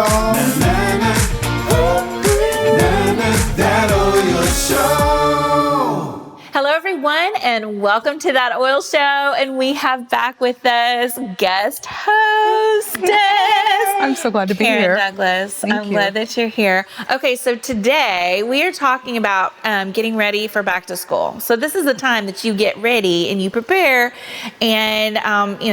Show. That Oil Show. Hello, everyone, and welcome to That Oil Show. And we have back with us guest hostess. I'm so glad to be here. Douglas. Thank I'm you. glad that you're here. Okay, so today we are talking about getting ready for back to school. So this is the time that you get ready and you prepare. And,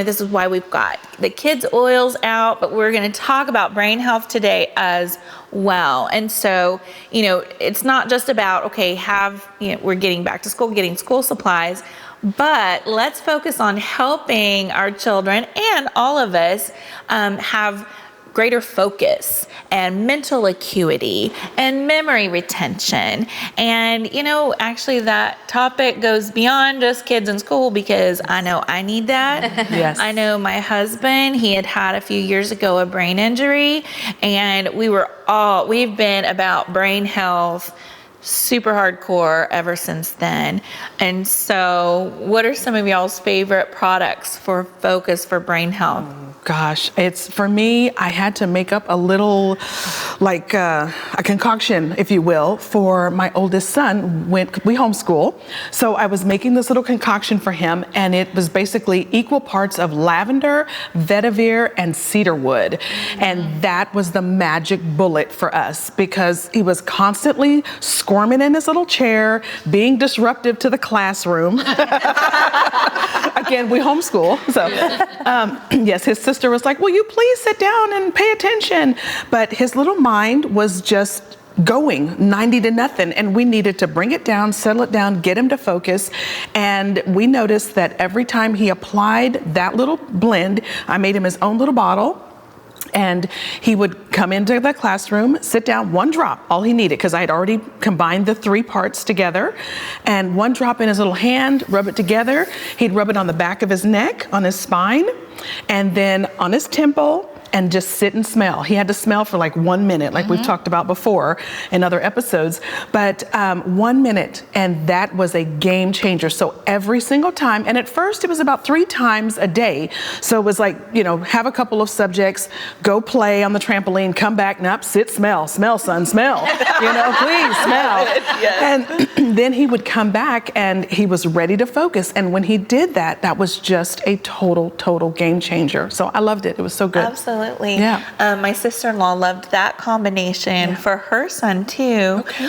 this is why we've got the kids' oils out, but we're going to talk about brain health today as well. And so, it's not just about, we're getting back to school, getting school supplies, but let's focus on helping our children and all of us have greater focus and mental acuity and memory retention. And, actually that topic goes beyond just kids in school, because I know I need that. Yes. I know my husband, he had a few years ago a brain injury, and we've been about brain health super hardcore ever since then. And so what are some of y'all's favorite products for focus for brain health? Gosh, for me, I had to make up a little, a concoction, if you will, for my oldest son. We homeschool. So I was making this little concoction for him, and it was basically equal parts of lavender, vetiver, and cedarwood. And that was the magic bullet for us, because he was constantly squirming in his little chair, being disruptive to the classroom. Again, we homeschool. So yes, his sister was like, will you please sit down and pay attention? But his little mind was just going 90 to nothing, and we needed to bring it down, settle it down, get him to focus. And we noticed that every time he applied that little blend, I made him his own little bottle. And he would come into the classroom, sit down, one drop, all he needed, because I had already combined the 3 parts together, and one drop in his little hand, rub it together. He'd rub it on the back of his neck, on his spine, and then on his temple, and just sit and smell. He had to smell for 1 minute, like we've talked about before in other episodes, but 1 minute, and that was a game changer. So every single time, and at first it was about 3 times a day. So it was have a couple of subjects, go play on the trampoline, come back, sit, smell, son, smell, please smell. Yes. And then he would come back and he was ready to focus. And when he did that, that was just a total game changer. So I loved it. It was so good. Absolutely. Yeah. My sister-in-law loved that combination for her son too. Okay.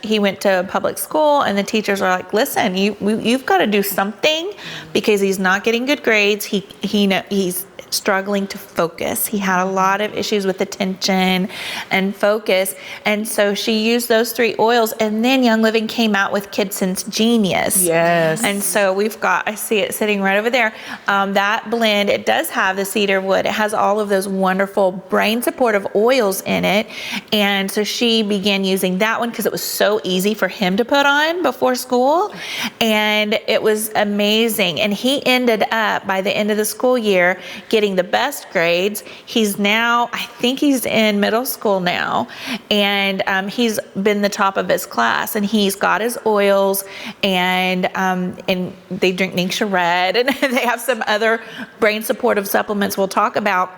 He went to public school, and the teachers were like, listen, you've got to do something, because he's not getting good grades. He's struggling to focus. He had a lot of issues with attention and focus. And so she used those 3 oils, and then Young Living came out with KidSense Genius. Yes. And so I see it sitting right over there. That blend, it does have the cedar wood. It has all of those wonderful brain supportive oils in it. And so she began using that one because it was so easy for him to put on before school. And it was amazing. And he ended up, by the end of the school year, getting the best grades. He's now, I think he's in middle school now, and he's been the top of his class, and he's got his oils, and they drink NingXia Red, and they have some other brain supportive supplements we'll talk about.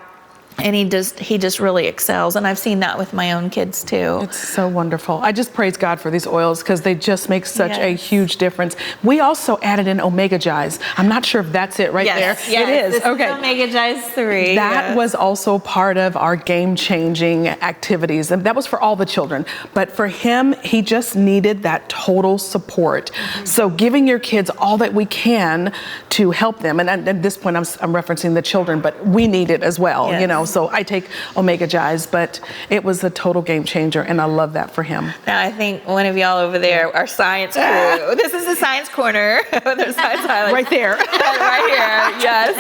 And he just really excels. And I've seen that with my own kids too. It's so wonderful. I just praise God for these oils, because they just make such a huge difference. We also added in Omega Gize. I'm not sure if that's it right there. Yes, it is. This okay. is Omega Gize 3. That was also part of our game-changing activities. And that was for all the children. But for him, he just needed that total support. Mm-hmm. So giving your kids all that we can to help them. And at this point, I'm referencing the children, but we need it as well, So I take Omega Gize, but it was a total game changer, and I love that for him. Now, I think one of y'all over there, our science crew, this is the science corner. There's science highlights. Right there. Right here, yes.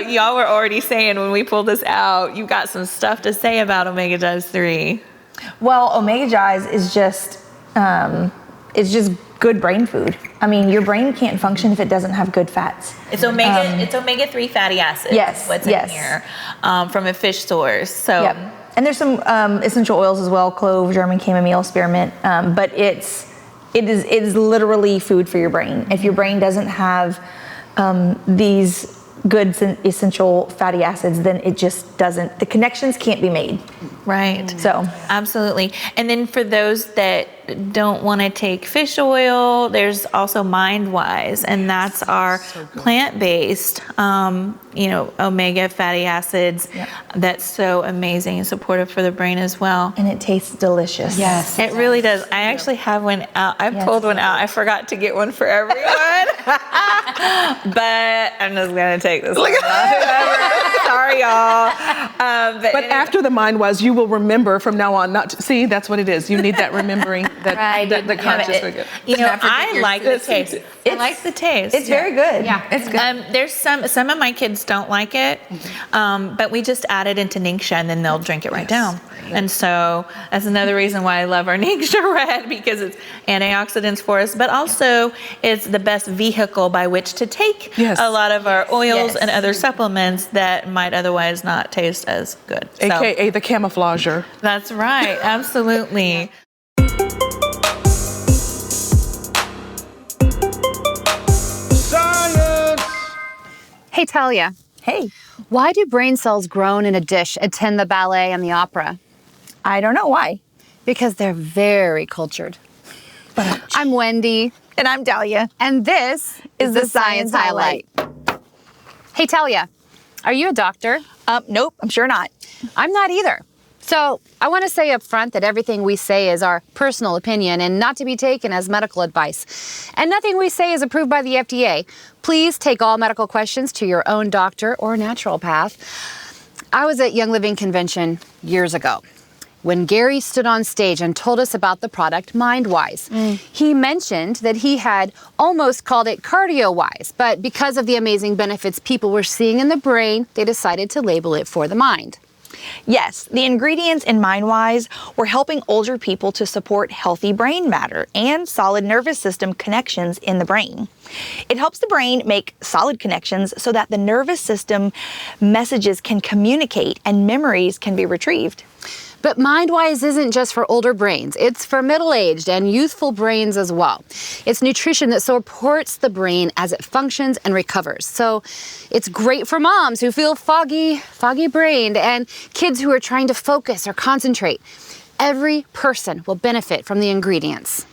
Y'all were already saying when we pulled this out, you got some stuff to say about Omega Gize 3. Well, Omega Gize is just good brain food. I mean, your brain can't function if it doesn't have good fats. It's omega-3 fatty acids. Yes, what's in here from a fish source. So, and there's some essential oils as well: clove, German chamomile, spearmint. But it is literally food for your brain. If your brain doesn't have these good essential fatty acids, then it just doesn't, the connections can't be made. Right. So absolutely. And then for those that don't want to take fish oil, there's also MindWise, and that's our plant-based, omega fatty acids. Yep. That's so amazing and supportive for the brain as well. And it tastes delicious. Yes, it really does. I actually have one out. I pulled one out. I forgot to get one for everyone, but I'm just gonna take this one. Sorry, y'all. But after the MindWise, you will remember from now on not to see. That's what it is. You need that remembering, that the conscious forget. I like the taste. I like the taste. It's very good. Yeah, it's good. There's some of my kids don't like it, but we just add it into NingXia and then they'll drink it right down. And so that's another reason why I love our NingXia Red, because it's antioxidants for us, but also it's the best vehicle by which to take a lot of our oils and other supplements that might otherwise not taste as good. AKA the camouflager. That's right. Absolutely. Science! Hey, Talia. Hey, Why do brain cells grown in a dish attend the ballet and the opera? I don't know why. Because they're very cultured. I'm Wendy. And I'm Talia. And this is the Science Highlight. Hey, Talia, are you a doctor? Nope, I'm sure not. I'm not either. So I want to say up front that everything we say is our personal opinion and not to be taken as medical advice. And nothing we say is approved by the FDA. Please take all medical questions to your own doctor or naturopath. I was at Young Living Convention years ago when Gary stood on stage and told us about the product MindWise. He mentioned that he had almost called it cardio-wise, but because of the amazing benefits people were seeing in the brain, they decided to label it for the mind. Yes, the ingredients in MindWise were helping older people to support healthy brain matter and solid nervous system connections in the brain. It helps the brain make solid connections so that the nervous system messages can communicate and memories can be retrieved. But MindWise isn't just for older brains. It's for middle-aged and youthful brains as well. It's nutrition that supports the brain as it functions and recovers. So it's great for moms who feel foggy-brained and kids who are trying to focus or concentrate. Every person will benefit from the ingredients.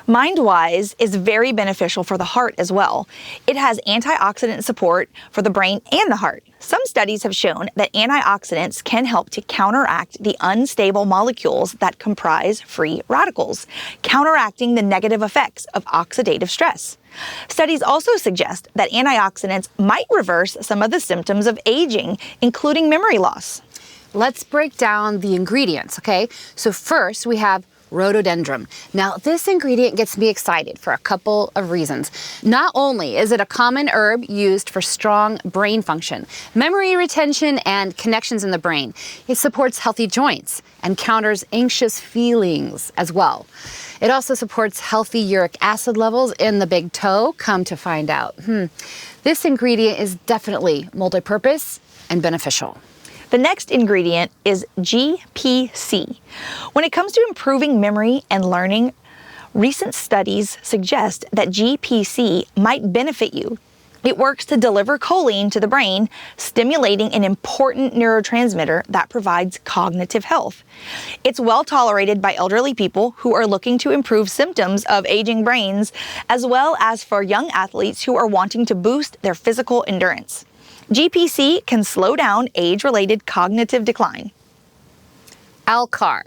MindWise is very beneficial for the heart as well. It has antioxidant support for the brain and the heart. Some studies have shown that antioxidants can help to counteract the unstable molecules that comprise free radicals, counteracting the negative effects of oxidative stress. Studies also suggest that antioxidants might reverse some of the symptoms of aging, including memory loss. Let's break down the ingredients, okay? So first we have rhododendron. Now, this ingredient gets me excited for a couple of reasons. Not only is it a common herb used for strong brain function, memory retention, and connections in the brain, it supports healthy joints and counters anxious feelings as well. It also supports healthy uric acid levels in the big toe, come to find out. This ingredient is definitely multi-purpose and beneficial. The next ingredient is GPC. When it comes to improving memory and learning, recent studies suggest that GPC might benefit you. It works to deliver choline to the brain, stimulating an important neurotransmitter that provides cognitive health. It's well tolerated by elderly people who are looking to improve symptoms of aging brains, as well as for young athletes who are wanting to boost their physical endurance. GPC can slow down age-related cognitive decline. Alcar,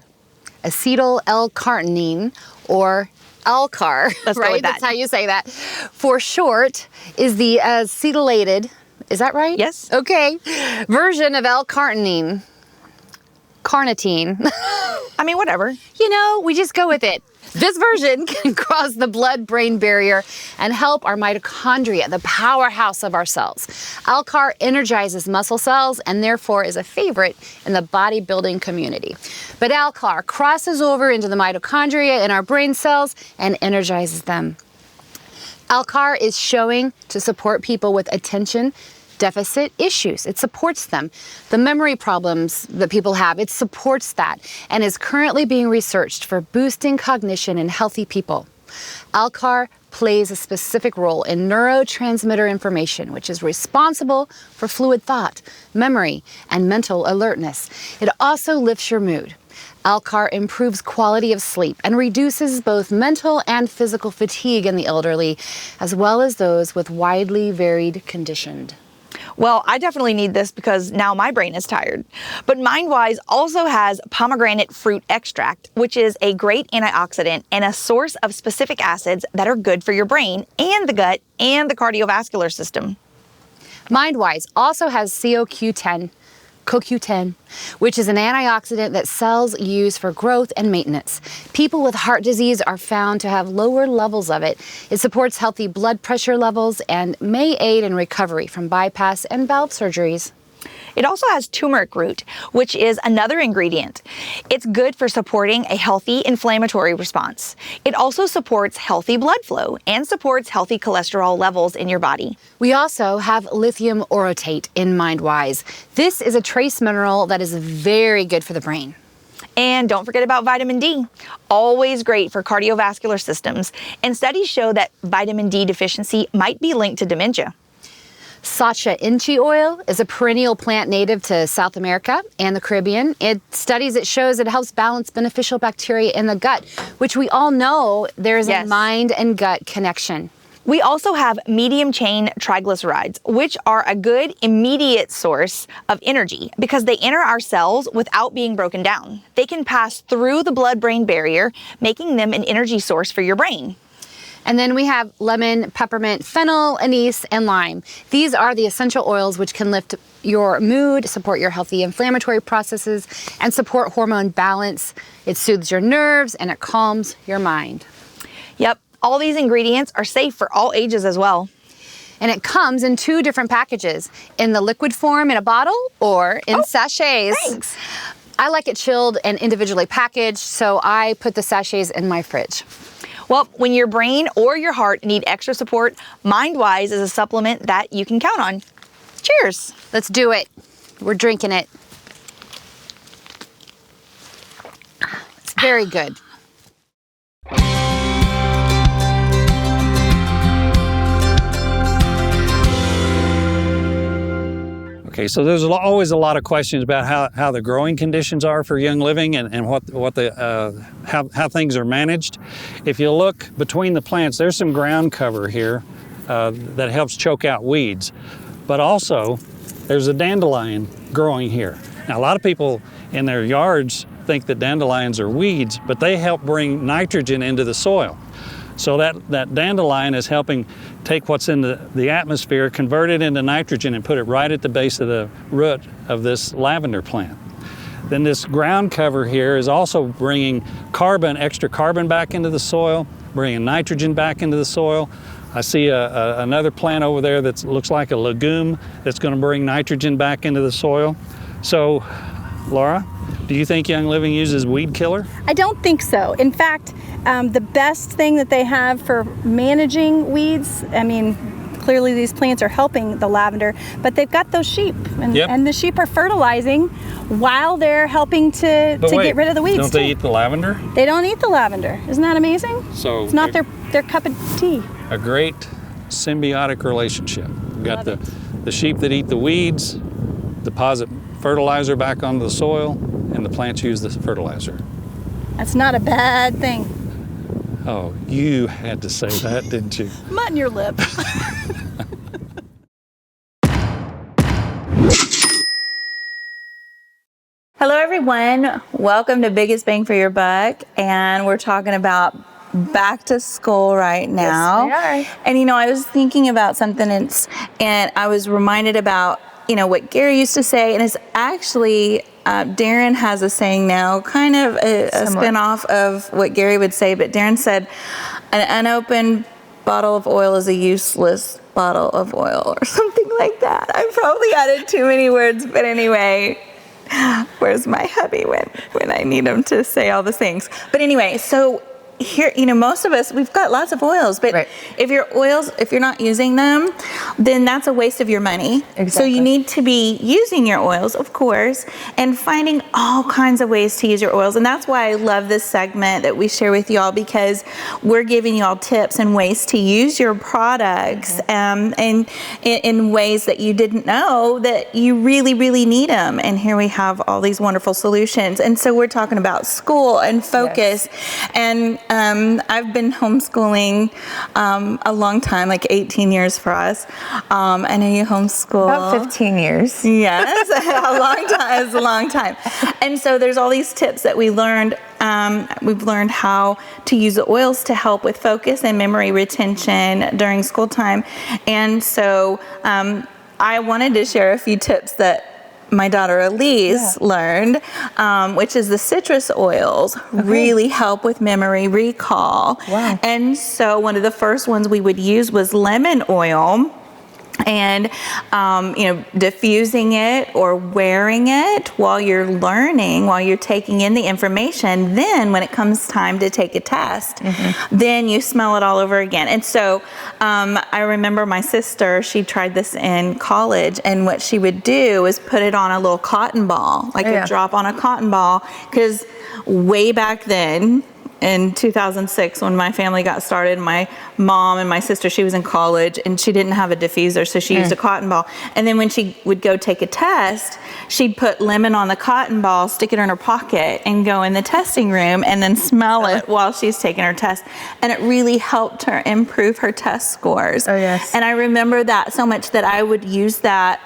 acetyl L-carnitine, or Alcar, Let's go right? with that. That's how you say that. For short, is the acetylated, is that right? Yes. Okay, version of L-carnitine. Carnitine. I mean, whatever. You know, we just go with it. This version can cross the blood-brain barrier and help our mitochondria, the powerhouse of our cells. Alcar energizes muscle cells and therefore is a favorite in the bodybuilding community. But Alcar crosses over into the mitochondria in our brain cells and energizes them. Alcar is showing to support people with attention deficit issues. It supports them. The memory problems that people have, it supports that and is currently being researched for boosting cognition in healthy people. Alcar plays a specific role in neurotransmitter information, which is responsible for fluid thought, memory, and mental alertness. It also lifts your mood. Alcar improves quality of sleep and reduces both mental and physical fatigue in the elderly, as well as those with widely varied conditions. Well, I definitely need this because now my brain is tired. But MindWise also has pomegranate fruit extract, which is a great antioxidant and a source of specific acids that are good for your brain and the gut and the cardiovascular system. MindWise also has CoQ10, which is an antioxidant that cells use for growth and maintenance. People with heart disease are found to have lower levels of it. It supports healthy blood pressure levels and may aid in recovery from bypass and valve surgeries. It also has turmeric root, which is another ingredient. It's good for supporting a healthy inflammatory response. It also supports healthy blood flow and supports healthy cholesterol levels in your body. We also have lithium orotate in MindWise. This is a trace mineral that is very good for the brain. And don't forget about vitamin D, always great for cardiovascular systems. And studies show that vitamin D deficiency might be linked to dementia. Sacha inchi oil is a perennial plant native to South America and the Caribbean. It shows it helps balance beneficial bacteria in the gut, which we all know there's a mind and gut connection. We also have medium chain triglycerides, which are a good immediate source of energy because they enter our cells without being broken down. They can pass through the blood-brain barrier, making them an energy source for your brain. And then we have lemon, peppermint, fennel, anise, and lime. These are the essential oils which can lift your mood, support your healthy inflammatory processes, and support hormone balance. It soothes your nerves and it calms your mind. Yep, all these ingredients are safe for all ages as well. And it comes in 2 different packages, in the liquid form in a bottle or in sachets. Thanks. I like it chilled and individually packaged, so I put the sachets in my fridge. Well, when your brain or your heart need extra support, MindWise is a supplement that you can count on. Cheers. Let's do it. We're drinking it. It's very good. Okay, so there's always a lot of questions about how the growing conditions are for Young Living and how things are managed. If you look between the plants, there's some ground cover here that helps choke out weeds. But also, there's a dandelion growing here. Now, a lot of people in their yards think that dandelions are weeds, but they help bring nitrogen into the soil. So that dandelion is helping take what's in the atmosphere, convert it into nitrogen, and put it right at the base of the root of this lavender plant. Then this ground cover here is also bringing extra carbon back into the soil, bringing nitrogen back into the soil. I see another plant over there that looks like a legume that's going to bring nitrogen back into the soil. So, Laura, do you think Young Living uses weed killer? I don't think so. In fact, the best thing that they have for managing weeds, I mean, clearly these plants are helping the lavender, but they've got those sheep, and the sheep are fertilizing while they're helping to get rid of the weeds. Don't they eat the lavender? They don't eat the lavender. Isn't that amazing? So it's not their cup of tea. A great symbiotic relationship. We've got the sheep that eat the weeds, deposit fertilizer back onto the soil, and the plants use the fertilizer. That's not a bad thing. Oh, you had to say that, didn't you? Mutton your lip. Hello everyone, welcome to Biggest Bang for Your Buck, and we're talking about back to school right now. Yes, we are. And I was thinking about something and I was reminded about what Gary used to say, and it's actually Darren has a saying now, kind of a spin-off of what Gary would say, but Darren said, an unopened bottle of oil is a useless bottle of oil, or something like that. I probably added too many words, but anyway, where's my hubby when I need him to say all the things? But anyway, so here, most of us, we've got lots of oils, but Right. if you're not using them, then that's a waste of your money. So Exactly. you need to be using your oils, of course, and finding all kinds of ways to use your oils. And that's why I love this segment that we share with y'all, because we're giving y'all tips and ways to use your products and in ways that you didn't know that you really, really need them. And here we have all these wonderful solutions. And so we're talking about school and focus. And I've been homeschooling a long time, like 18 years for us. I know you homeschool. About 15 years. Yes, a long time. It's a long time. And so there's all these tips that we learned. We've learned how to use the oils to help with focus and memory retention during school time. And so I wanted to share a few tips that my daughter Elise learned, which is the citrus oils really help with memory recall. Wow. And so one of the first ones we would use was lemon oil. And, diffusing it or wearing it while you're learning, while you're taking in the information. Then when it comes time to take a test, then you smell it all over again. And so I remember my sister, she tried this in college, and what she would do is put it on a little cotton ball, like a drop on a cotton ball, because way back then, in 2006, when my family got started, my mom and my sister, she was in college and she didn't have a diffuser, so she used a cotton ball. And then when she would go take a test, she'd put lemon on the cotton ball, stick it in her pocket, and go in the testing room and then smell it while she's taking her test. And it really helped her improve her test scores. Oh, yes. And I remember that so much that I would use that,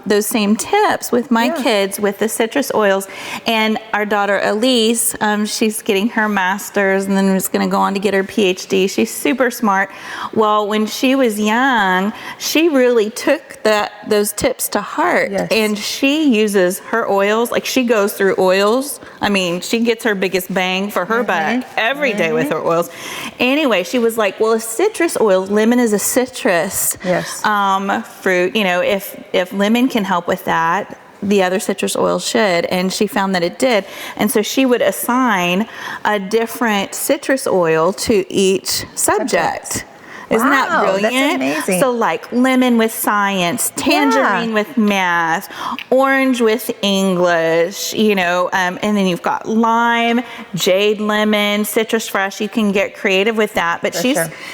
those same tips with my kids with the citrus oils. And our daughter Elise, she's getting her master's and then was going to go on to get her PhD. She's super smart. Well, when she was young, she really took those tips to heart. Yes. And she uses her oils, like she goes through oils. I mean, she gets her biggest bang for her buck every day with her oils. Anyway, she was like, well, a citrus oil, lemon is a citrus fruit. If lemon can help with that, the other citrus oil should, and she found that it did. And so she would assign a different citrus oil to each subject. Isn't that brilliant? That's amazing. So like lemon with science, tangerine with math, orange with English, and then you've got lime, jade lemon, citrus fresh. You can get creative with that, but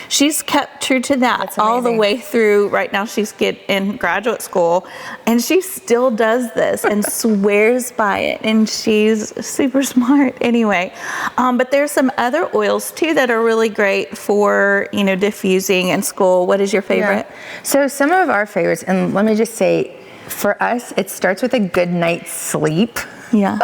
she's kept true to that all the way through. Right now she's in graduate school, and she still does this and swears by it, and she's super smart anyway. But there's some other oils too that are really great for diffusing in school. What is your favorite? So some of our favorites, and let me just say, for us, it starts with a good night's sleep. Yeah.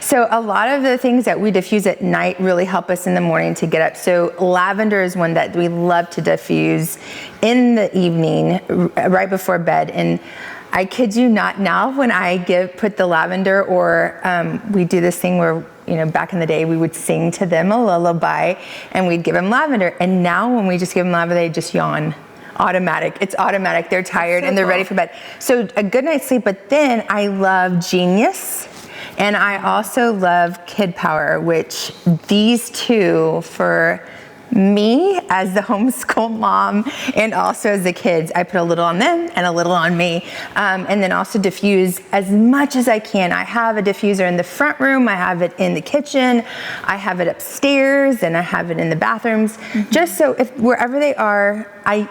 So a lot of the things that we diffuse at night really help us in the morning to get up. So lavender is one that we love to diffuse in the evening, right before bed. And I kid you not, now when I put the lavender, or we do this thing where, back in the day we would sing to them a lullaby and we'd give them lavender. And now when we just give them lavender, they just yawn. Automatic. It's automatic. They're tired and they're ready for bed. So a good night's sleep. But then I love Genius. And I also love Kid Power, which these two, for me as the homeschool mom and also as the kids, I put a little on them and a little on me, and then also diffuse as much as I can. I have a diffuser in the front room, I have it in the kitchen, I have it upstairs, and I have it in the bathrooms, just so if wherever they are, I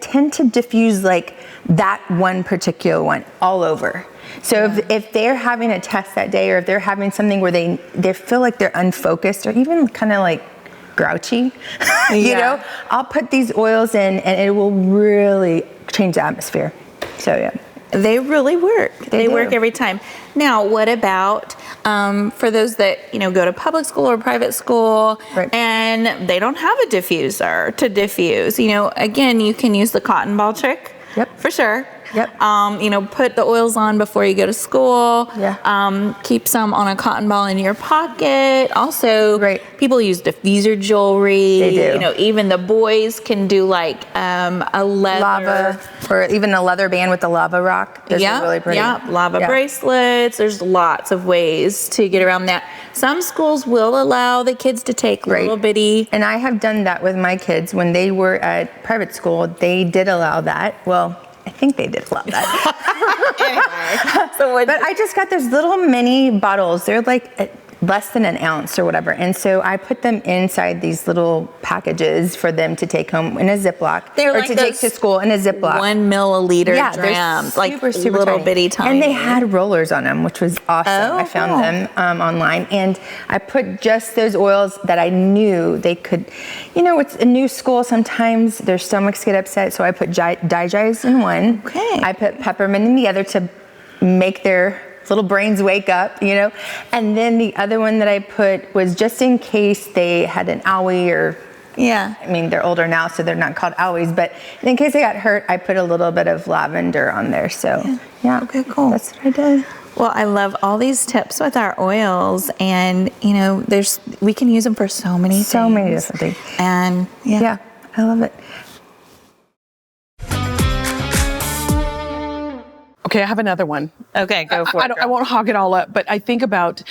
tend to diffuse like that one particular one all over. So if they're having a test that day, or if they're having something where they feel like they're unfocused or even kind of like grouchy, I'll put these oils in and it will really change the atmosphere. So they really work. They work every time. Now, what about for those that go to public school or private school and they don't have a diffuser to diffuse? Again, you can use the cotton ball trick. Yep. For sure. Yep. Put the oils on before you go to school. Yeah. Keep some on a cotton ball in your pocket. Also, Right. people use diffuser jewelry. They do. Even the boys can do like a leather. Lava, or even a leather band with the lava rock. Those are really pretty. Yeah, lava Yeah. bracelets. There's lots of ways to get around that. Some schools will allow the kids to take little bitty. And I have done that with my kids. When they were at private school, they did allow that. Well, I think they did allow that. But I just got those little mini bottles. They're like less than an ounce or whatever. And so I put them inside these little packages for them to take home in a Ziploc. They're or like to take to school in a Ziploc. 1 milliliter Yeah, drams, they're like super little tiny. bitty tiny. And they had rollers on them, which was awesome. Oh, I found them online. And I put just those oils that I knew they could, it's a new school. Sometimes their stomachs get upset. So I put Digize in one. Okay. I put peppermint in the other to make their little brains wake up, And then the other one that I put was just in case they had an owie or, they're older now, so they're not called owies, but in case they got hurt, I put a little bit of lavender on there. So, yeah. Okay, cool. That's what I did. Well, I love all these tips with our oils, and we can use them for so many things. So many different things. And Yeah, I love it. Okay, I have another one. Okay, go for it. I won't hog it all up, but I think about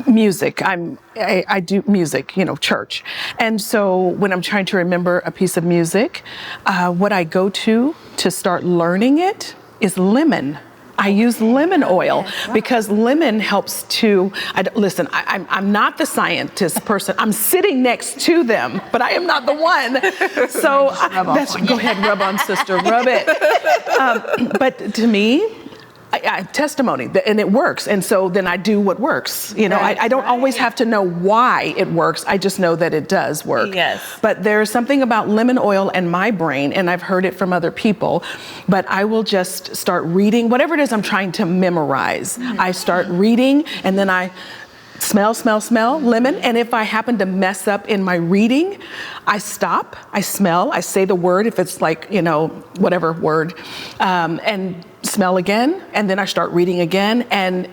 music. I do music, church. And so when I'm trying to remember a piece of music, what I go to start learning it is lemon. I use lemon oil because lemon helps to, listen, I'm not the scientist person. I'm sitting next to them, but I am not the one. So go ahead, rub on, sister, rub it. But to me, I testimony, and it works. And so then I do what works. I don't always have to know why it works. I just know that it does work. Yes. But there's something about lemon oil and my brain, and I've heard it from other people, but I will just start reading whatever it is I'm trying to memorize. I start reading, and then I smell lemon. And if I happen to mess up in my reading, I stop, I smell, I say the word, if it's like, whatever word, and smell again. And then I start reading again, and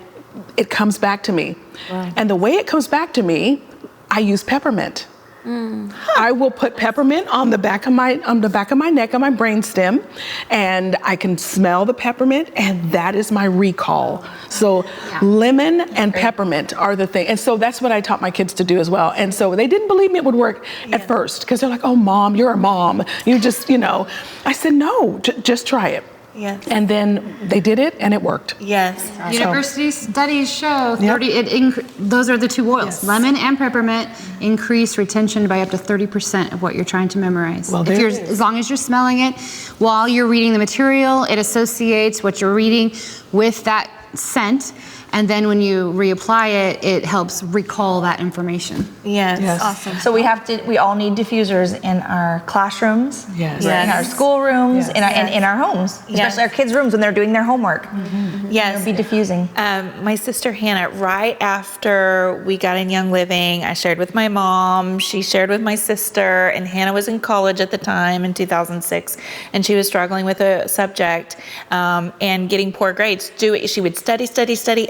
it comes back to me. Wow. And the way it comes back to me, I use peppermint. I will put peppermint on the back of my neck, on my brainstem, and I can smell the peppermint, and that is my recall. So lemon and peppermint are the thing. And so that's what I taught my kids to do as well. And so they didn't believe me it would work at first, because they're like, oh, Mom, you're a mom. You just, I said, no, just try it. Yes. And then they did it, and it worked. Yes. University studies show those are the two oils. Yes. Lemon and peppermint increase retention by up to 30% of what you're trying to memorize. Well, as long as you're smelling it while you're reading the material, it associates what you're reading with that scent. And then when you reapply it, it helps recall that information. Yes. Awesome. So we all need diffusers in our classrooms, in our schoolrooms, in our homes, especially our kids' rooms when they're doing their homework. Mm-hmm. Yes. Be diffusing. My sister Hannah, right after we got in Young Living, I shared with my mom, she shared with my sister, and Hannah was in college at the time in 2006, and she was struggling with a subject and getting poor grades. She would study,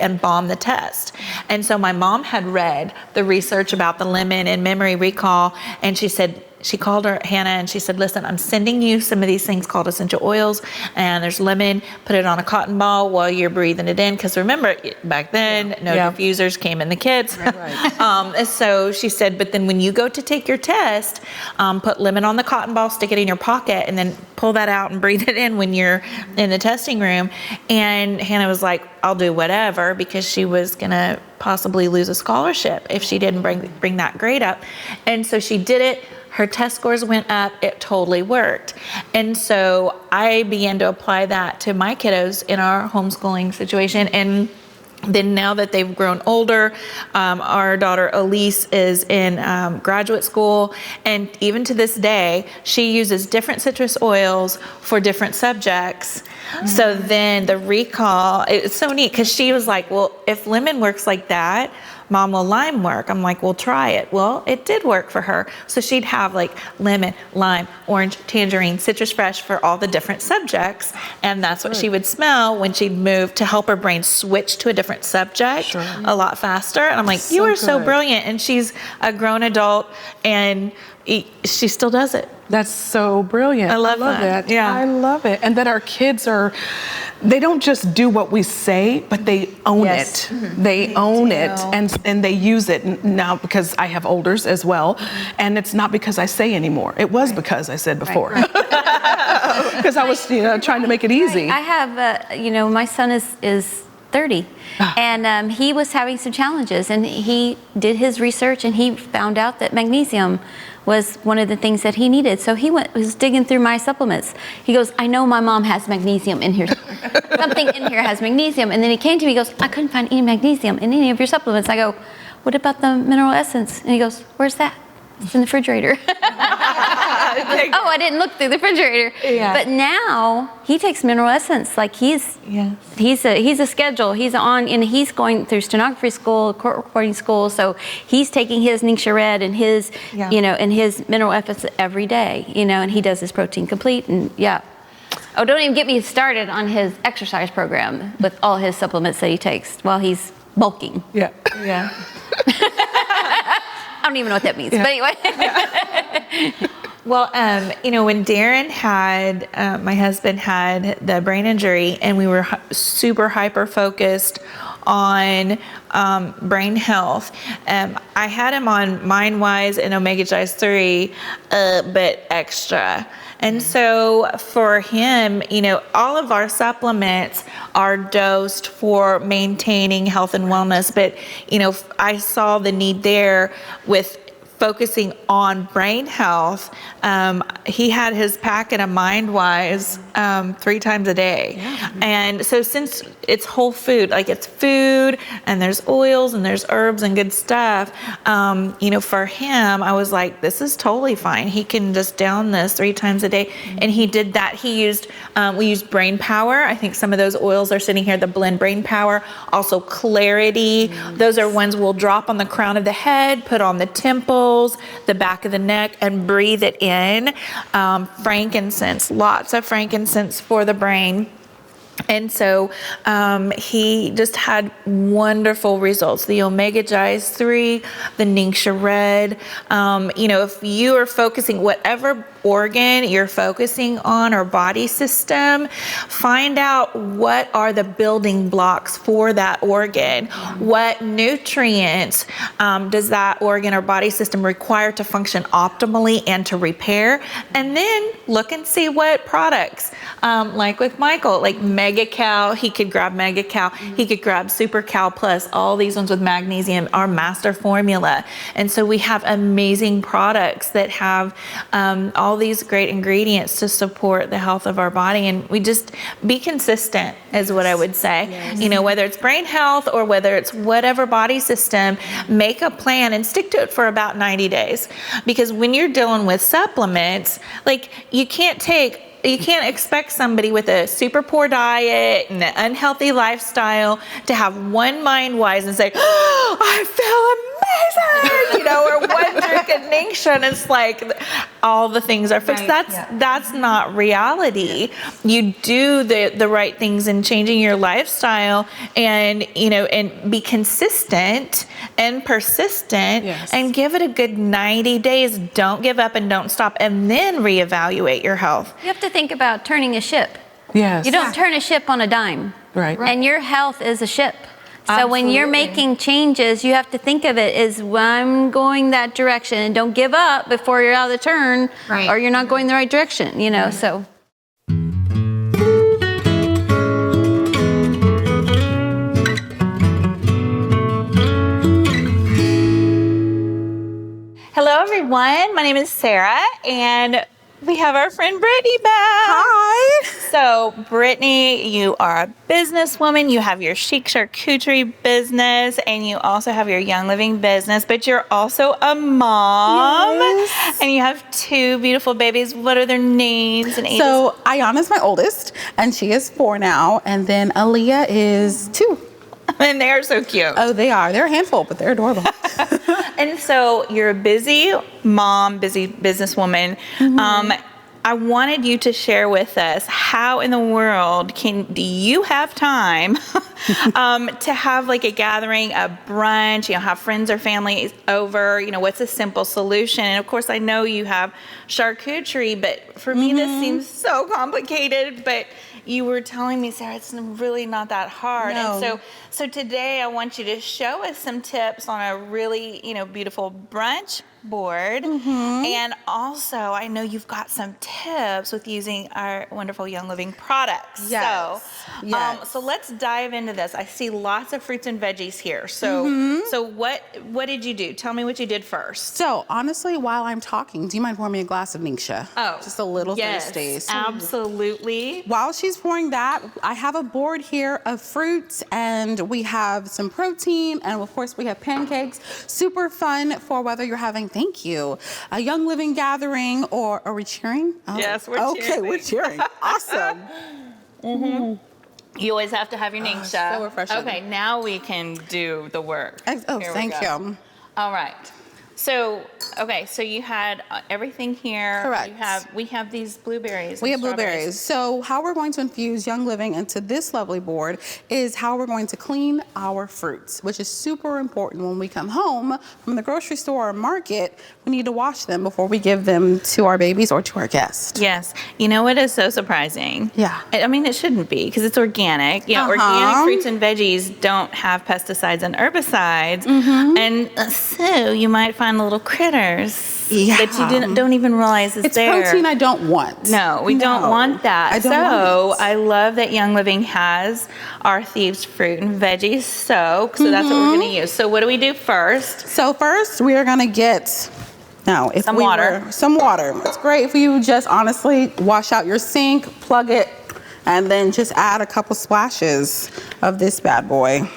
and bomb the test. And so my mom had read the research about the lemon and memory recall, and she called her Hannah and she said, listen, I'm sending you some of these things called essential oils, and there's lemon, put it on a cotton ball while you're breathing it in, because remember back then diffusers came in the kids. Right. So she said, but then when you go to take your test, put lemon on the cotton ball, stick it in your pocket, and then pull that out and breathe it in when you're in the testing room. And Hannah was like, I'll do whatever, because she was gonna possibly lose a scholarship if she didn't bring that grade up. And so she did it. Her test scores went up. It totally worked. And so I began to apply that to my kiddos in our homeschooling situation. And then now that they've grown older, our daughter Elise is in graduate school, and even to this day, she uses different citrus oils for different subjects. So then the recall, it's so neat, because she was like, well, if lemon works like that, Mom, will lime work? I'm like, well, try it. Well, it did work for her. So she'd have like lemon, lime, orange, tangerine, citrus fresh for all the different subjects. And that's what she would smell when she'd move to help her brain switch to a different subject a lot faster. And I'm like, you are so brilliant. And she's a grown adult and she still does it. That's so brilliant. I love that. Yeah. I love it. And that our kids they don't just do what we say, but they own it. They own it and they use it now, because I have olders as well. And it's not because I say anymore. It was because I said before. Because I was trying to make it easy. I have, my son is 30 and he was having some challenges, and he did his research and he found out that magnesium was one of the things that he needed. So he was digging through my supplements. He goes, I know my mom has magnesium in here. Something in here has magnesium. And then he came to me, he goes, I couldn't find any magnesium in any of your supplements. I go, what about the mineral essence? And he goes, where's that? It's in the refrigerator. Oh, I didn't look through the refrigerator. Yeah. But now he takes mineral essence. Like he's a schedule. He's going through stenography school, court recording school. So he's taking his NingXia Red and his, and his mineral essence every day. And he does his protein complete and Oh, don't even get me started on his exercise program with all his supplements that he takes while he's bulking. Yeah. I don't even know what that means, but anyway. Well, when Darren had, my husband had the brain injury, and we were super hyper focused on brain health. I had him on MindWise and OmegaGize 3, but extra. And so for him, all of our supplements are dosed for maintaining health and wellness. But, I saw the need there with focusing on brain health. He had his packet of MindWise 3 times a day. And so since it's whole food, like it's food and there's oils and there's herbs and good stuff, for him, I was like, this is totally fine. He can just down this 3 times a day. And he did that. He used, we used Brain Power. I think some of those oils are sitting here, the blend Brain Power, also Clarity. Those are ones we'll drop on the crown of the head, put on the temples, the back of the neck, and breathe it in. Frankincense, lots of frankincense for the brain. And so he just had wonderful results. The OmegaGize 3, the NingXia Red. If you are focusing, whatever organ you're focusing on or body system, find out what are the building blocks for that organ. What nutrients does that organ or body system require to function optimally and to repair? And then look and see what products, like with Michael, like Mega-Cal, he could grab Mega-Cal, he could grab Super Cal Plus, all these ones with magnesium, our master formula. And so we have amazing products that have all these great ingredients to support the health of our body. And we just be consistent is what I would say. Whether it's brain health or whether it's whatever body system, make a plan and stick to it for about 90 days. Because when you're dealing with supplements, like you can't expect somebody with a super poor diet and an unhealthy lifestyle to have one MindWise and say, oh, I feel amazing, or one drink of NingXia, and it's like all the things are fixed. That's not reality. You do the right things in changing your lifestyle and be consistent and persistent and give it a good 90 days. Don't give up and don't stop, and then reevaluate your health. You have to think about turning a ship. Yes. You don't turn a ship on a dime. Right. And your health is a ship. So Absolutely. when you're making changes, you have to think of it as, well, I'm going that direction, and don't give up before you're out of the turn, or you're not going the right direction, so. Hello, everyone. My name is Sera, and we have our friend Brittany back. Hi. So, Brittany, you are a businesswoman. You have your chic charcuterie business, and you also have your Young Living business, but you're also a mom. Yes. And you have 2 beautiful babies. What are their names and ages? So Ayana's my oldest, and she is 4 now, and then Aaliyah is 2. And they are so cute. Oh, they are. They're a handful, but they're adorable. And so you're a busy mom, busy businesswoman. I wanted you to share with us how in the world do you have time to have like a gathering, a brunch, have friends or family over, what's a simple solution? And of course I know you have charcuterie, but for me this seems so complicated, but you were telling me, Sera, it's really not that hard. No. And so today I want you to show us some tips on a really, beautiful brunch board. And also I know you've got some tips with using our wonderful Young Living products. Yes. So let's dive into this. I see lots of fruits and veggies here. So what did you do? Tell me what you did first. So honestly, while I'm talking, do you mind pouring me a glass of NingXia? Oh, just a little thirsty. So absolutely. while she's pouring that, I have a board here of fruits, and we have some protein, and of course we have pancakes. Super fun for whether you're having, thank you, a Young Living gathering, or are we cheering? Oh, Yes, we're okay, cheering. we're cheering. Awesome. You always have to have your NingXia. so refreshing. Okay, now we can do the work. Oh, Here we thank go. you. All right. So you had everything here. Correct. We have these blueberries. We and have blueberries. So how we're going to infuse Young Living into this lovely board is how we're going to clean our fruits, which is super important. When we come home from the grocery store or market, we need to wash them before we give them to our babies or to our guests. Yes. You know what is so surprising? Yeah. I mean, it shouldn't be because it's organic. Organic fruits and veggies don't have pesticides and herbicides. And so you might find little critters that you don't even realize is it's there. protein I don't want. No, we don't want that. I don't want it. I love that Young Living has our Thieves fruit and veggies soak. So that's what we're going to use. So what do we do first? So first we are going to get some water. It's great if you just honestly wash out your sink, plug it, and then just add a couple splashes of this bad boy.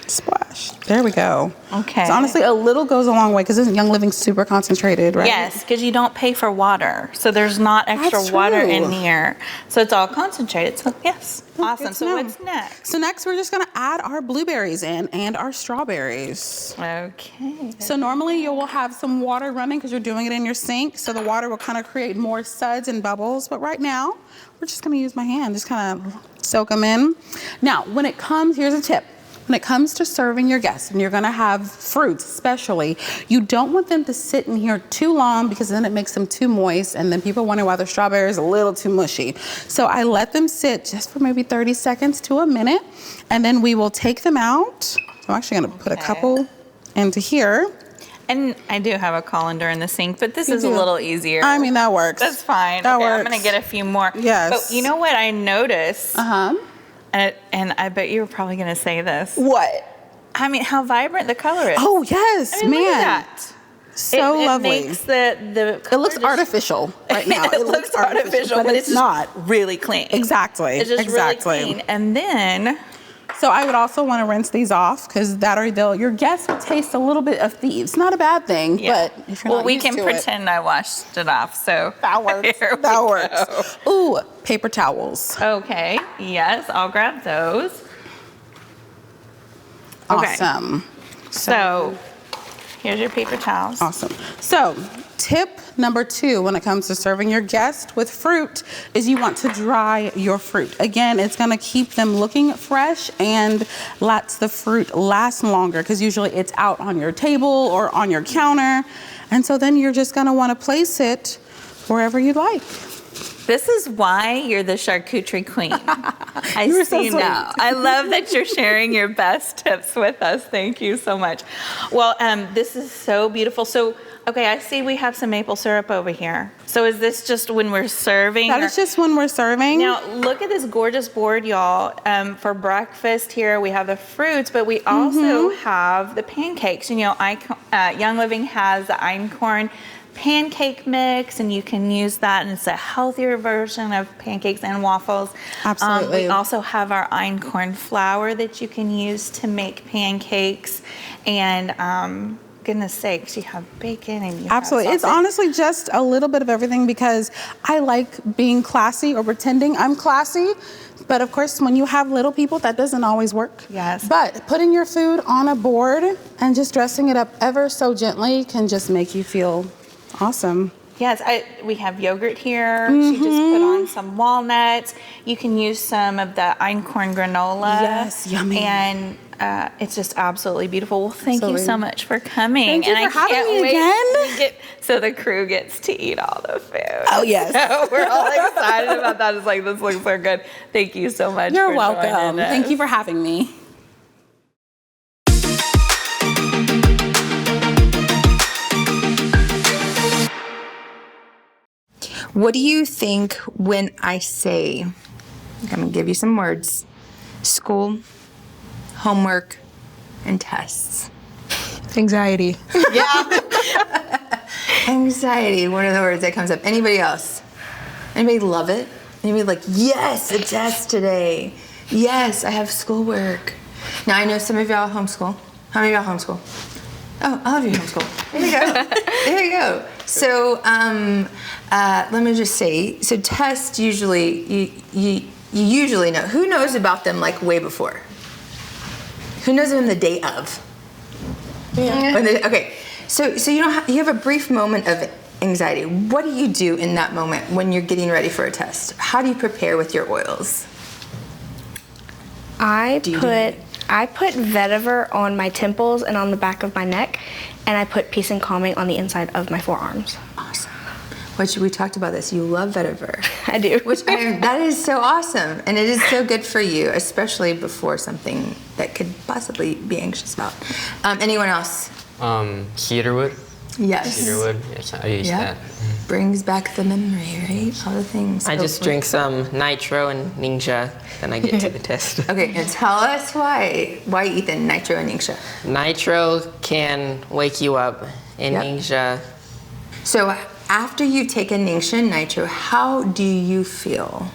Splash. There we go. Okay. So honestly, a little goes a long way because isn't Young Living super concentrated, right? Yes, because you don't pay for water. So there's not extra That's water true. in here. So it's all concentrated. So yes, awesome. good to So know. what's next? So next we're just gonna add our blueberries in and our strawberries. Okay. So normally you will have some water running because you're doing it in your sink. So the water will kind of create more suds and bubbles. But right now, we're just gonna use my hand, just kind of soak them in. Now, here's a tip. When it comes to serving your guests, and you're gonna have fruits especially, you don't want them to sit in here too long because then it makes them too moist, and then people wonder why their strawberry is a little too mushy. So I let them sit just for maybe 30 seconds to a minute, and then we will take them out. So I'm actually gonna put a couple into here. And I do have a colander in the sink, but this is a little easier. I mean, that works. That's fine. That Okay, works. I'm gonna get a few more. Yes. But you know what I noticed? Uh-huh. And I bet you were probably gonna say this. What? I mean, how vibrant the color is. Oh, yes, I mean, man. look at that. So it lovely. Makes the It color looks just- artificial right now. it looks artificial, but it's not. really clean. Exactly. It's just exactly. really clean. And then So I would also want to rinse these off because your guests will taste a little bit of Thieves. Not a bad thing, but if you're not we used can to pretend I washed it off. So that works. Here we That works. Ooh, paper towels. Okay. Yes, I'll grab those. Okay. Awesome. So here's your paper towels. Awesome. So tip number 2 when it comes to serving your guest with fruit is you want to dry your fruit. Again, it's going to keep them looking fresh and lets the fruit last longer because usually it's out on your table or on your counter. And so then you're just going to want to place it wherever you'd like. This is why you're the charcuterie queen. I You're see so sweet. now. I love that you're sharing your best tips with us. Thank you so much. Well, this is so beautiful. So, okay, I see we have some maple syrup over here. So is this just when we're serving? That is just when we're serving. Now, look at this gorgeous board, y'all. For breakfast here, we have the fruits, but we also have the pancakes. You know, Young Living has the Einkorn pancake mix, and you can use that, and it's a healthier version of pancakes and waffles. Absolutely. We also have our Einkorn flour that you can use to make pancakes, and goodness sakes, you have bacon and you Absolutely. have It's sausage. honestly just a little bit of everything because I like being classy or pretending I'm classy But of course, when you have little people, that doesn't always work. Yes. But putting your food on a board and just dressing it up ever so gently can just make you feel awesome. Yes, we have yogurt here. She just put on some walnuts. You can use some of the Einkorn granola. Yes, yummy. And it's just absolutely beautiful. Well, thank you so much for coming. Thank you and for I having can't me wait again. so the crew gets to eat all the food. Oh, yes. So we're all excited about that. It's like, this looks so good. Thank you so much. You're for welcome. joining us. Thank you for having me. What do you think when I say, I'm gonna give you some words, school, homework, and tests? Anxiety. Anxiety, one of the words that comes up. Anybody else? Anybody love it? Anybody like, yes, a test today. Yes, I have schoolwork. Now I know some of y'all homeschool. How many of y'all homeschool? Oh, all of you homeschool. There you go. There you go. So let me just say, so tests usually, you usually know. Who knows about them like way before? Who knows them the day of? Yeah. Okay, so you have a brief moment of anxiety. What do you do in that moment when you're getting ready for a test? How do you prepare with your oils? I put vetiver on my temples and on the back of my neck, and I put peace and calming on the inside of my forearms. Awesome. We talked about this. You love vetiver. I do. That is so awesome, and it is so good for you, especially before something that could possibly be anxious about. Anyone else? Cedarwood. Yes. Cedarwood. Yes, I use that. Brings back the memory, right? All the things. I just drink some nitro and NingXia, then I get to the test. Okay, and tell us why Ethan, nitro and NingXia? Nitro can wake you up, and NingXia. So after you've taken NingXia and nitro, how do you feel?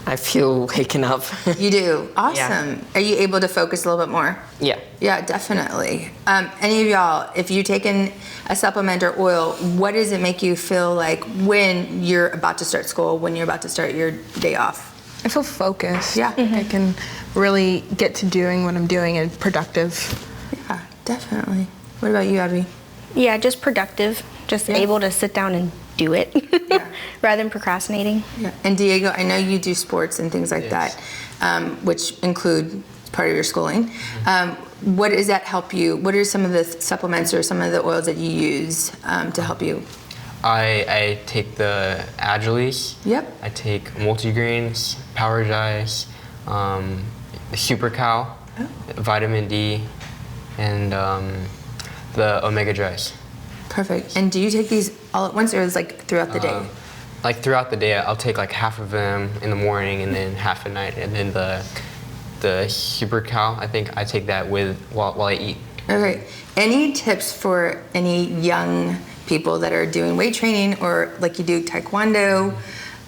I feel waking up. You do? Awesome. Yeah. Are you able to focus a little bit more? Yeah. Yeah, definitely. Any of y'all, if you've taken a supplement or oil, what does it make you feel like when you're about to start school, when you're about to start your day off? I feel focused. Yeah. I can really get to doing what I'm doing and productive. Yeah, definitely. What about you, Abby? Yeah, just productive. Just able to sit down and do it rather than procrastinating. Yeah. And Diego, I know you do sports and things like that, which include part of your schooling. What does that help you? What are some of the supplements or some of the oils that you use to help you? I take the Agilis. Yep. I take multigrains, Power Dyes, the Super Cow, vitamin D, and the Omega Dyes. Perfect. And do you take these all at once, or is like throughout the day? Like throughout the day, I'll take like half of them in the morning and then half at night, and then the Super Cow, I think I take that with while I eat. Okay. Any tips for any young people that are doing weight training or like you do taekwondo?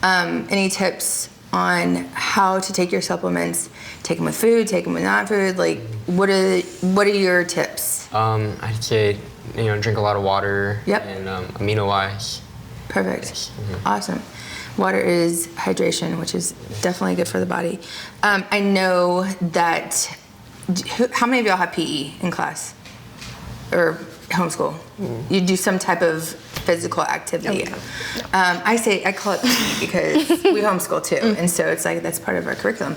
Any tips on how to take your supplements? Take them with food, take them with not food? Like, what are your tips? I'd say, drink a lot of water. Yep. And amino-wise. Perfect. Yes. Awesome. Water is hydration, which is definitely good for the body. I know that, how many of y'all have PE in class? Or homeschool? You do some type of physical activity. I call it PE because we homeschool too, and so it's like that's part of our curriculum.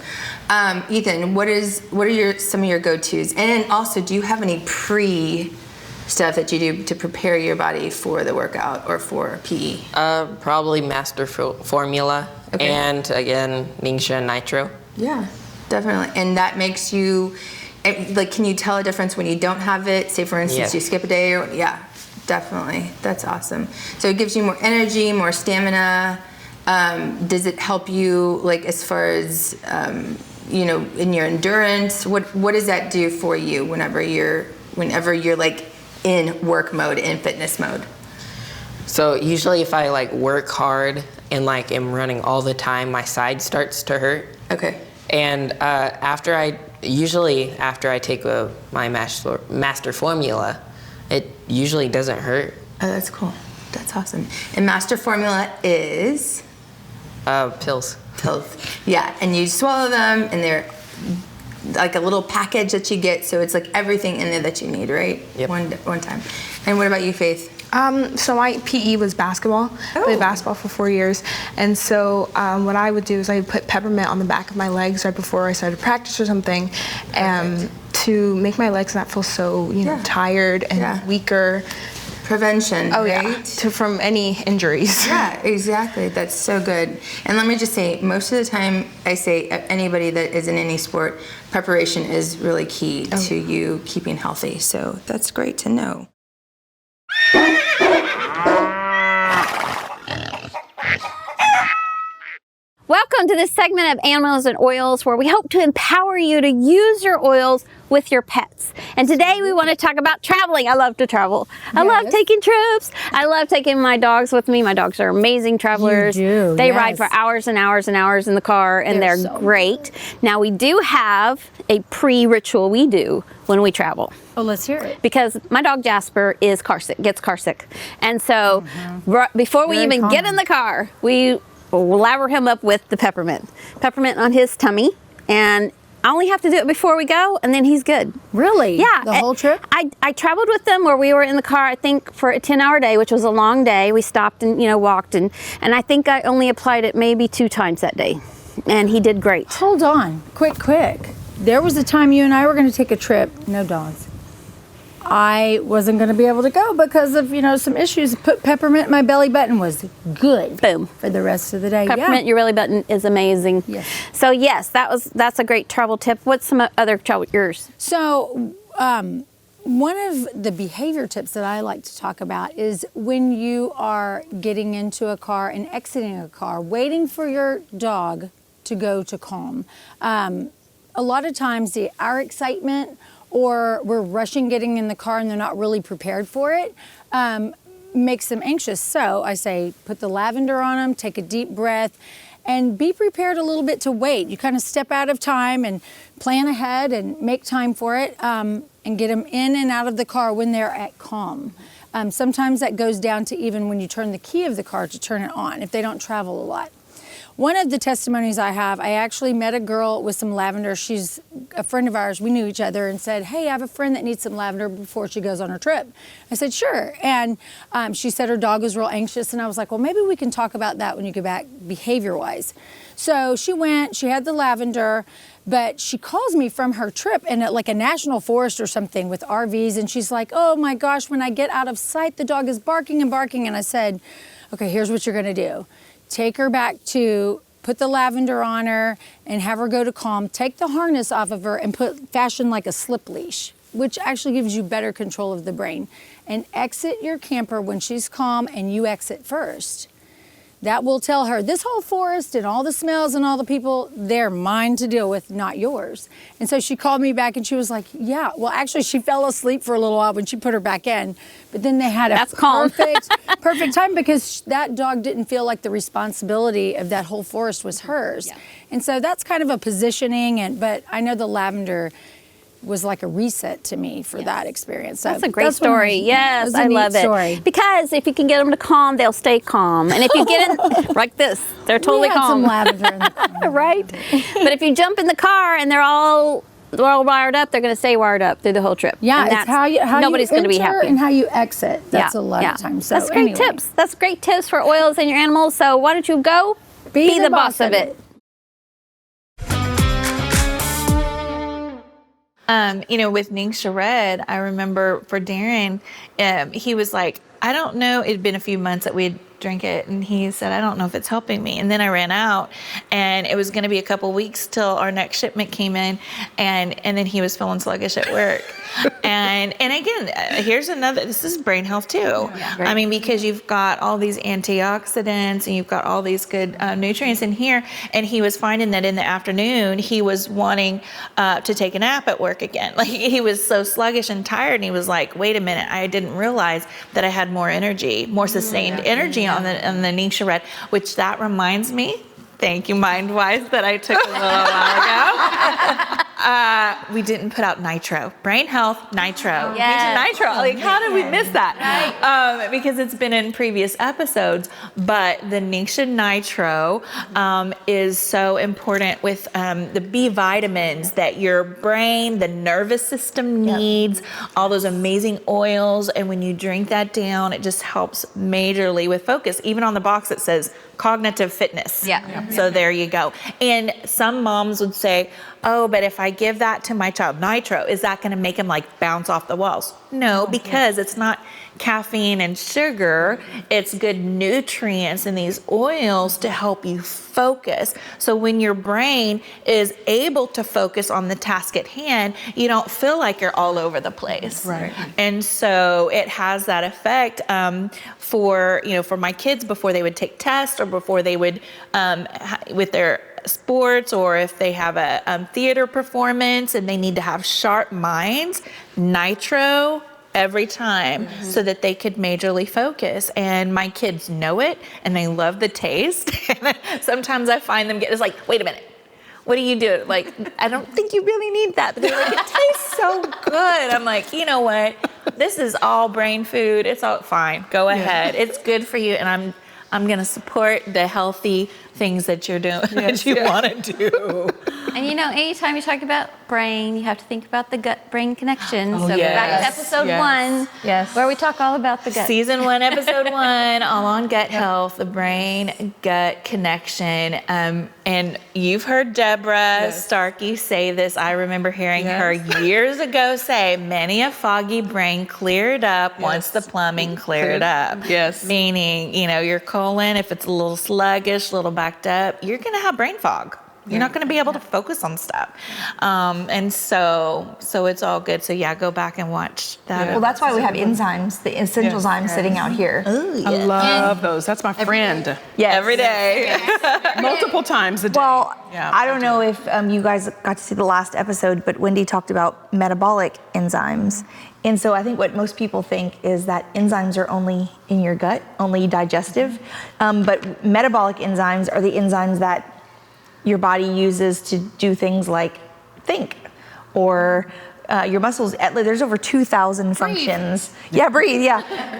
Ethan, what are some of your go-tos? And also, do you have any stuff that you do to prepare your body for the workout or for PE? Probably Master Formula, and again, NingXia Nitro. Yeah, definitely. And that makes you, like, can you tell a difference when you don't have it? Say, for instance, you skip a day, or definitely. That's awesome. So it gives you more energy, more stamina. Does it help you, like, as far as, in your endurance? What does that do for you whenever you're like in work mode, in fitness mode? So usually if I like work hard and like am running all the time, my side starts to hurt. Okay. And after I take my Master Formula, it usually doesn't hurt. Oh, that's cool. That's awesome. And Master Formula is? Pills. Pills. Yeah, and you swallow them, and they're like a little package that you get, so it's like everything in there that you need, right? Yep. One time. And what about you, Faith? So my PE was basketball. I played basketball for 4 years. And so what I would do is I would put peppermint on the back of my legs right before I started practice or something, to make my legs not feel so, tired and weaker. Prevention, right? From any injuries. Yeah, exactly. That's so good. And let me just say, most of the time I say anybody that is in any sport, preparation is really key to you keeping healthy. So that's great to know. Welcome to this segment of Animals and Oils, where we hope to empower you to use your oils with your pets. And today we want to talk about traveling. I love to travel. I love taking trips. I love taking my dogs with me. My dogs are amazing travelers. You do, they ride for hours and hours and hours in the car, and they're so great. Now, we do have a pre-ritual we do when we travel. Oh, let's hear it. Because my dog Jasper is gets car sick. And so before we even get in the car, we lather him up with the peppermint on his tummy, and I only have to do it before we go, and then he's good. Really? Yeah. The whole trip? I traveled with them where we were in the car, I think, for a 10-hour day, which was a long day. We stopped and, walked, and I think I only applied it maybe 2 times that day, and he did great. Hold on. Quick. There was a time you and I were going to take a trip. No dogs. I wasn't going to be able to go because of, some issues. Put peppermint in my belly button was good. Boom. For the rest of the day. Peppermint your belly button is amazing. Yes. So yes, that's a great travel tip. What's some other travel yours? So one of the behavior tips that I like to talk about is when you are getting into a car and exiting a car, waiting for your dog to go to calm. A lot of times our excitement, or we're rushing getting in the car and they're not really prepared for it, makes them anxious. So I say, put the lavender on them, take a deep breath, and be prepared a little bit to wait. You kind of step out of time and plan ahead and make time for it, and get them in and out of the car when they're at calm. Sometimes that goes down to even when you turn the key of the car to turn it on, if they don't travel a lot. One of the testimonies I have, I actually met a girl with some lavender. She's a friend of ours. We knew each other, and said, hey, I have a friend that needs some lavender before she goes on her trip. I said, sure. And she said her dog was real anxious, and I was like, well, maybe we can talk about that when you get back behavior-wise. So she went, she had the lavender, but she calls me from her trip in like a national forest or something with RVs, and she's like, oh my gosh, when I get out of sight, the dog is barking and barking. And I said, okay, here's what you're gonna do. Take her back to, put the lavender on her and have her go to calm. Take the harness off of her and fashion like a slip leash, which actually gives you better control of the brain. And exit your camper when she's calm and you exit first. That will tell her this whole forest and all the smells and all the people, they're mine to deal with, not yours. And so she called me back and she was like, yeah, well, actually she fell asleep for a little while when she put her back in, but then they had a perfect time because that dog didn't feel like the responsibility of that whole forest was hers. Yeah. And so that's kind of a positioning, but I know the lavender was like a reset to me for that experience. So that's a great story. Yes, I love it. Because if you can get them to calm, they'll stay calm. And if you get in like this, they're totally calm. Some lavender in the car. Right? But if you jump in the car and they're all wired up, they're going to stay wired up through the whole trip. Yeah, and it's how nobody's going to be happy. And how you exit. That's a lot of times. So that's great tips. That's great tips for oils and your animals. So why don't you go be the boss of it. With NingXia Red, I remember for Darren, he was like, I don't know, it'd been a few months that we'd drink it, and he said, I don't know if it's helping me. And then I ran out, and it was going to be a couple weeks till our next shipment came in, and then he was feeling sluggish at work. and again, here's another, this is brain health too. Yeah, I mean, because you've got all these antioxidants and you've got all these good nutrients in here, and he was finding that in the afternoon he was wanting to take a nap at work again. Like, he was so sluggish and tired, and he was like, wait a minute, I didn't realize that I had more energy, more sustained energy on the NingXia Red, which that reminds me, thank you MindWise, that I took a little while ago. We didn't put out nitro. Brain health, nitro. Yes. Nitro. Like, how did we miss that? Because it's been in previous episodes. But the NingXia Nitro is so important with the B vitamins that your brain, the nervous system needs, all those amazing oils. And when you drink that down, it just helps majorly with focus. Even on the box, it says cognitive fitness. So there you go. And some moms would say, oh, but if I give that to my child, nitro, is that going to make him like bounce off the walls? No, because it's not caffeine and sugar. It's good nutrients in these oils to help you focus. So when your brain is able to focus on the task at hand, you don't feel like you're all over the place. Right. And so it has that effect for my kids before they would take tests or before they would, with their sports, or if they have a theater performance and they need to have sharp minds, nitro every time so that they could majorly focus. And my kids know it and they love the taste. Sometimes I find them it's like, wait a minute, what do you do? Like, I don't think you really need that. But they're like, it tastes so good. I'm like, you know what? This is all brain food. It's all fine. Go ahead. It's good for you. And I'm going to support the healthy things that you're doing, that you want to do. And anytime you talk about brain, you have to think about the gut-brain connection. Oh, so yes. back to episode 1, where we talk all about the gut. Season 1, episode 1, all on gut health, the brain-gut connection. And you've heard Deborah Starkey say this. I remember hearing her years ago say, many a foggy brain cleared up once the plumbing cleared up. Yes. Meaning, your colon, if it's a little sluggish, a little backed up, you're going to have brain fog. You're not going to be able to focus on stuff. And so it's all good. So go back and watch that. Well, that's why we have enzymes, the essential enzymes sitting out here. Ooh, I love those. That's my friend. Yes. Every day. Multiple times a day. Well, I don't know if you guys got to see the last episode, but Wendy talked about metabolic enzymes. And so I think what most people think is that enzymes are only in your gut, only digestive. But metabolic enzymes are the enzymes that your body uses to do things like think, or your muscles. There's over 2,000 functions. Breathe.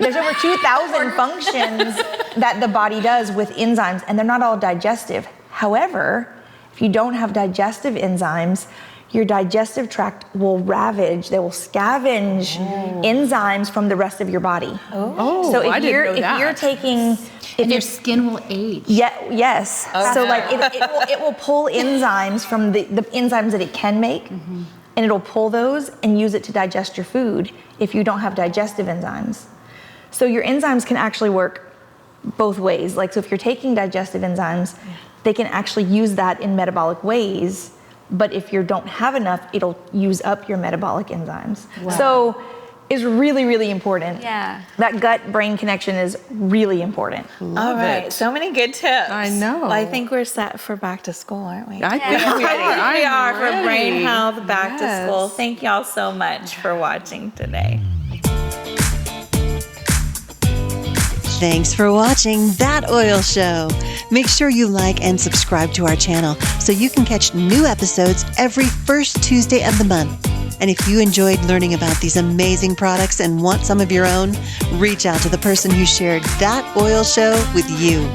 There's over 2,000 functions that the body does with enzymes, and they're not all digestive. However, if you don't have digestive enzymes, your digestive tract will ravage, they will scavenge enzymes from the rest of your body. So if you're taking... And your skin will age. Yes. So it will pull enzymes from the enzymes that it can make, and it'll pull those and use it to digest your food if you don't have digestive enzymes. So your enzymes can actually work both ways. So if you're taking digestive enzymes, they can actually use that in metabolic ways. But if you don't have enough, it'll use up your metabolic enzymes. Wow. So it's really, really important. Yeah. That gut-brain connection is really important. All right. So many good tips. I know. Well, I think we're set for back to school, aren't we? I think we are. We are for ready. brain health back to school. Thank y'all so much for watching today. Thanks for watching That Oil Show. Make sure you like and subscribe to our channel so you can catch new episodes every first Tuesday of the month. And if you enjoyed learning about these amazing products and want some of your own, reach out to the person who shared That Oil Show with you.